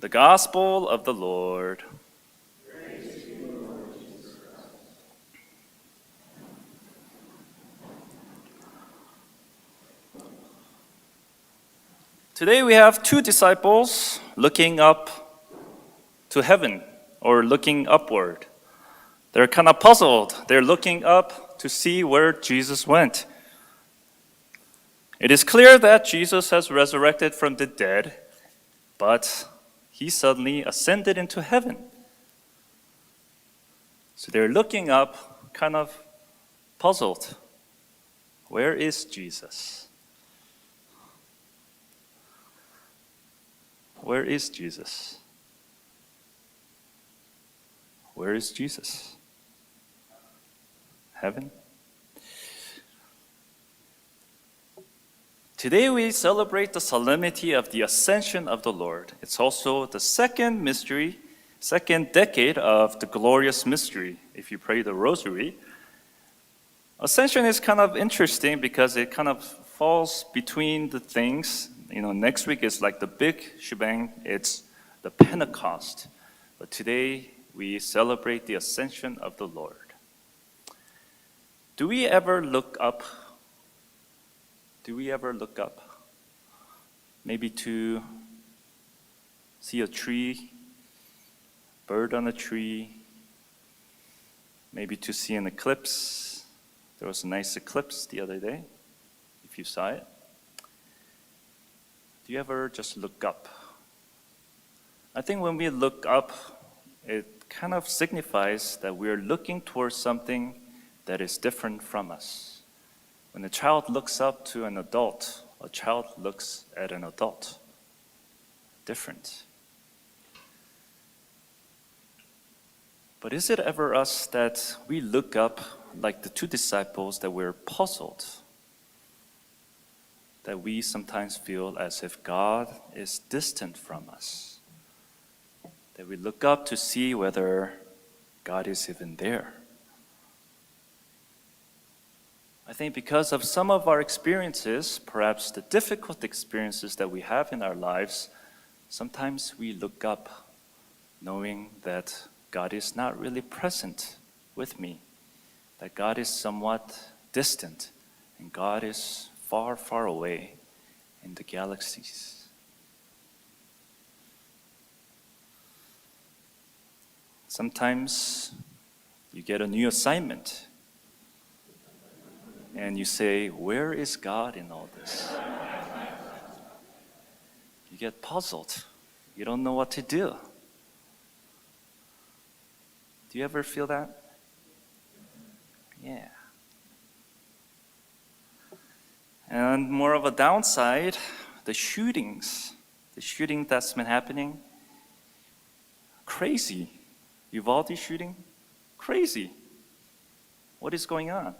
The Gospel of the Lord. Praise to you, Lord Jesus Christ. Today we have two disciples looking up to heaven or looking upward. They're kind of puzzled. They're looking up to see where Jesus went. It is clear that Jesus has resurrected from the dead, but he suddenly ascended into heaven. So they're looking up, kind of puzzled. Where is Jesus? Where is Jesus? Where is Jesus? Heaven? Today we celebrate the solemnity of the Ascension of the Lord. It's also the second mystery, second decade of the glorious mystery, if you pray the rosary. Ascension is kind of interesting because it kind of falls between the things. Next week is like the big shebang, it's the Pentecost. But today we celebrate the Ascension of the Lord. Do we ever look up? Maybe to see a tree, bird on a tree, maybe to see an eclipse. There was a nice eclipse the other day, if you saw it. Do you ever just look up? I think when we look up, it kind of signifies that we're looking towards something that is different from us. When a child looks up to an adult, a child looks at an adult. Different. But is it ever us that we look up like the two disciples, that we're puzzled? That we sometimes feel as if God is distant from us? That we look up to see whether God is even there? I think because of some of our experiences, perhaps the difficult experiences that we have in our lives, sometimes we look up knowing that God is not really present with me, that God is somewhat distant, and God is far, far away in the galaxies. Sometimes you get a new assignment, and you say, where is God in all this? You get puzzled. You don't know what to do. Do you ever feel that? Yeah. And more of a downside, the shooting that's been happening. Crazy. Uvalde shooting? Crazy. What is going on?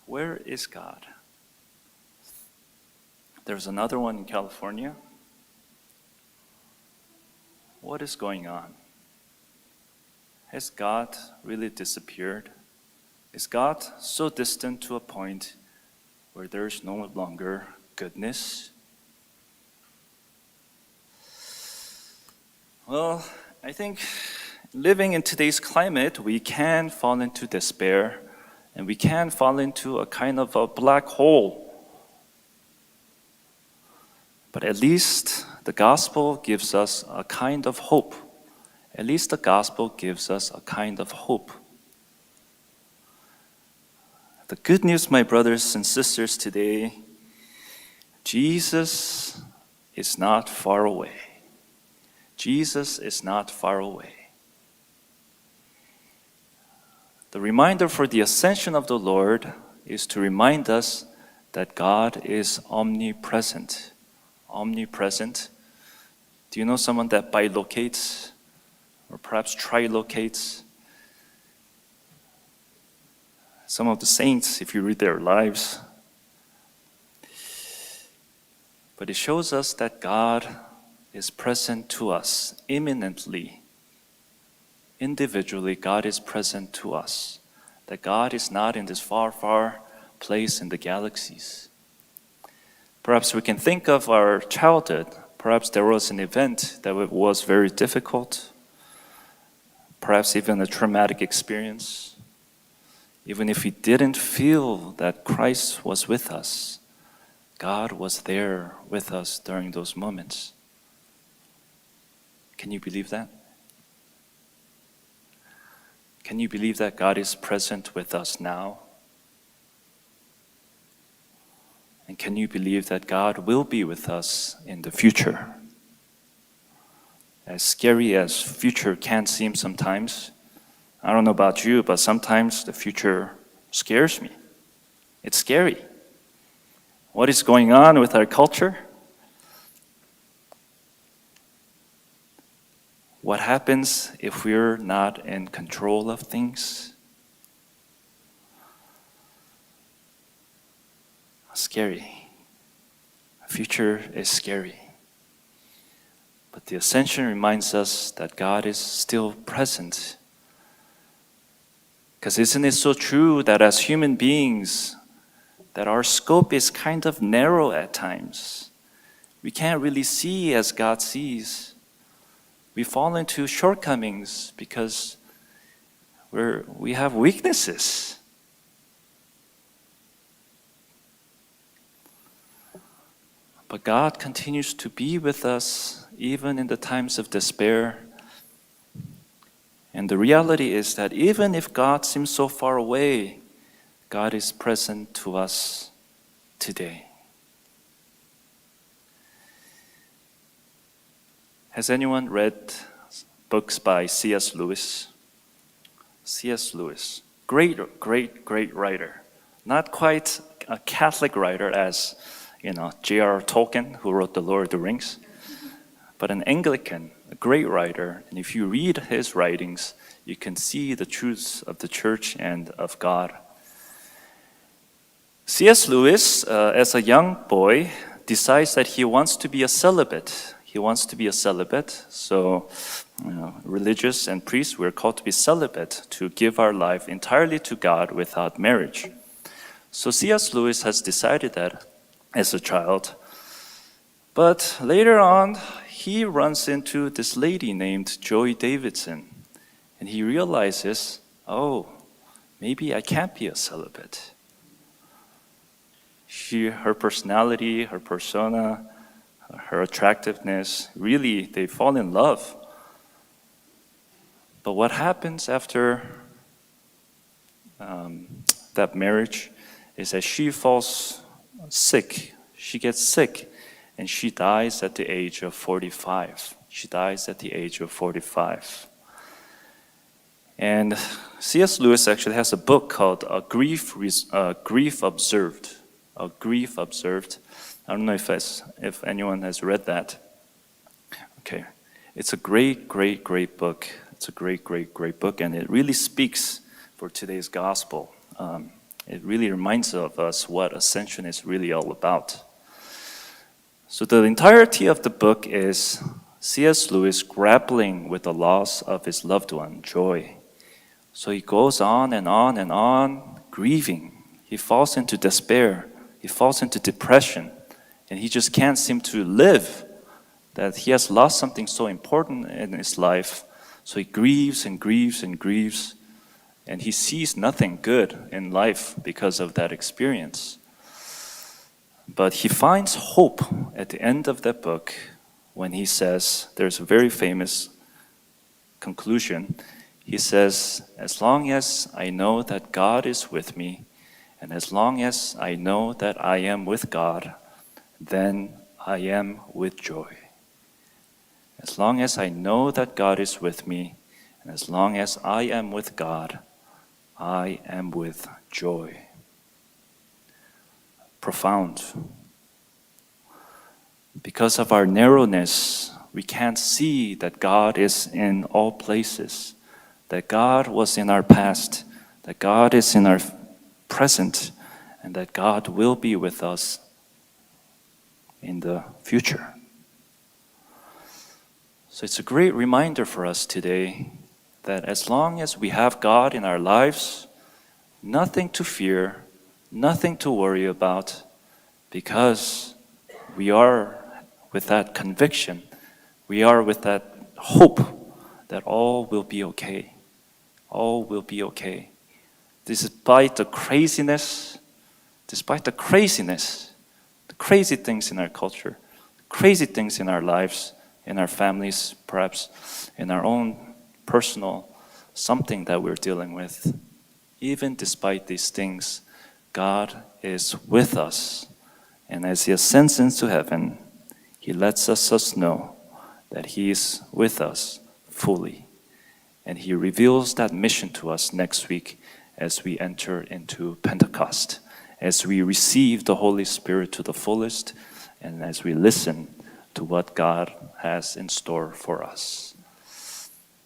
Where is God? There's another one in California. What is going on? Has God really disappeared? Is God so distant to a point where there's no longer goodness? Well, I think living in today's climate, we can fall into despair. And we can fall into a kind of a black hole. But at least the gospel gives us a kind of hope. At least the gospel gives us a kind of hope. The good news, my brothers and sisters, today, Jesus is not far away. Jesus is not far away. The reminder for the ascension of the Lord is to remind us that God is omnipresent. Omnipresent. Do you know someone that bilocates or perhaps trilocates? Some of the saints, if you read their lives. But it shows us that God is present to us imminently. Individually, God is present to us. That God is not in this far, far place in the galaxies. Perhaps we can think of our childhood. Perhaps there was an event that was very difficult, perhaps even a traumatic experience. Even if we didn't feel that Christ was with us, God was there with us during those moments. Can you believe that? Can you believe that God is present with us now? And can you believe that God will be with us in the future? As scary as future can seem sometimes, I don't know about you, but sometimes the future scares me. It's scary. What is going on with our culture? What happens if we're not in control of things? Scary. The future is scary. But the Ascension reminds us that God is still present. Because isn't it so true that as human beings, that our scope is kind of narrow at times? We can't really see as God sees. We fall into shortcomings because we have weaknesses. But God continues to be with us even in the times of despair. And the reality is that even if God seems so far away, God is present to us today. Has anyone read books by C.S. Lewis? C.S. Lewis, great writer. Not quite a Catholic writer as, J.R.R. Tolkien, who wrote The Lord of the Rings, but an Anglican, a great writer. And if you read his writings, you can see the truths of the church and of God. C.S. Lewis, as a young boy, decides that he wants to be a celibate. So, religious and priests, we're called to be celibate, to give our life entirely to God without marriage. So C.S. Lewis has decided that as a child. But later on, he runs into this lady named Joy Davidson. And he realizes, maybe I can't be a celibate. Her personality, her persona, her attractiveness, really, they fall in love. But what happens after that marriage is that she falls sick. She gets sick, and she dies at the age of 45. And C.S. Lewis actually has a book called Grief Observed. I don't know if anyone has read that. Okay, it's a great book. It's a great book, and it really speaks for today's gospel. It really reminds us what Ascension is really all about. So the entirety of the book is C.S. Lewis grappling with the loss of his loved one, Joy. So he goes on and on and on, grieving. He falls into despair. He falls into depression. And he just can't seem to live, that he has lost something so important in his life. So he grieves and grieves and grieves. And he sees nothing good in life because of that experience. But he finds hope at the end of that book when he says, there's a very famous conclusion. He says, as long as I know that God is with me, and as long as I know that I am with God, then I am with joy. As long as I know that God is with me, and as long as I am with God, I am with joy. Profound. Because of our narrowness, we can't see that God is in all places, that God was in our past, that God is in our present, and that God will be with us in the future. So it's a great reminder for us today that as long as we have God in our lives, nothing to fear, nothing to worry about, because we are with that conviction. We are with that hope that all will be okay. All will be okay. Despite the craziness, the crazy things in our culture, crazy things in our lives, in our families, perhaps in our own personal something that we're dealing with. Even despite these things, God is with us. And as He ascends into heaven, He lets us know that He is with us fully. And He reveals that mission to us next week as we enter into Pentecost, as we receive the Holy Spirit to the fullest, and as we listen to what God has in store for us.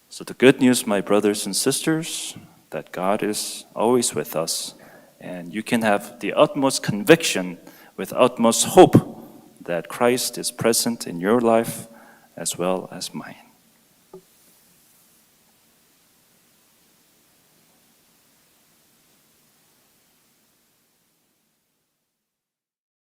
So the good news, my brothers and sisters, that God is always with us, and you can have the utmost conviction with utmost hope that Christ is present in your life as well as mine.